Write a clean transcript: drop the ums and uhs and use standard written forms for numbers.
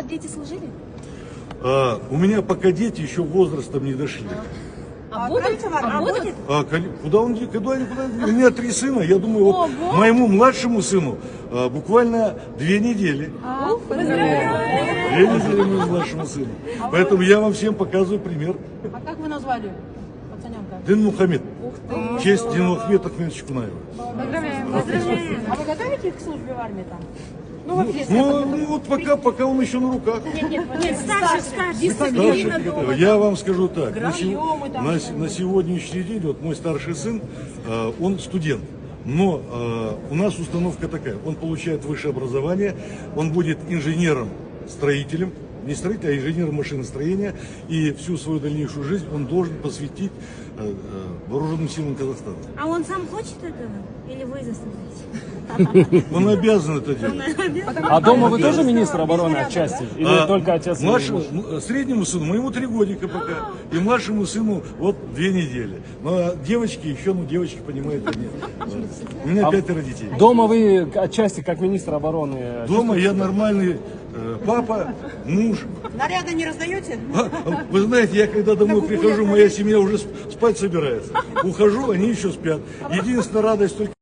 вас дети служили? У меня пока дети еще возрастом не дошли. А будут? А будет? Куда он? У меня 3 сына. Я думаю, вот моему младшему сыну буквально 2 недели. Поздравляю! 2 недели моему младшему сыну. Поэтому я вам всем показываю пример. А как вы назвали пацаненка? Дин Мухаммед. В честь Дина Ахмета Ахмедовича Кунаева. Поздравляем. А вы готовите их к службе в армии там? Ну, вообще, Ну вот пока он еще на руках. Нет, старше. Старший, я вам скажу так, на сегодняшний день, вот мой старший сын, он студент, но у нас установка такая, он получает высшее образование, он будет инженером-строителем, не строителем, а инженером машиностроения, и всю свою дальнейшую жизнь он должен посвятить вооруженным силам Казахстана. А он сам хочет этого? Или вы заставляете? Он обязан это делать. А дома вы тоже министр обороны отчасти? Или только отец? Среднему сыну, моему 3 годика пока, и младшему сыну вот 2 недели. Но девочки еще, девочки понимают, они. У меня 5 детей. Дома вы отчасти как министр обороны? Дома я нормальный папа, муж. наряды не раздаете? Вы знаете, я когда домой прихожу, моя семья уже спать собирается. Ухожу, они еще спят. Единственная радость только...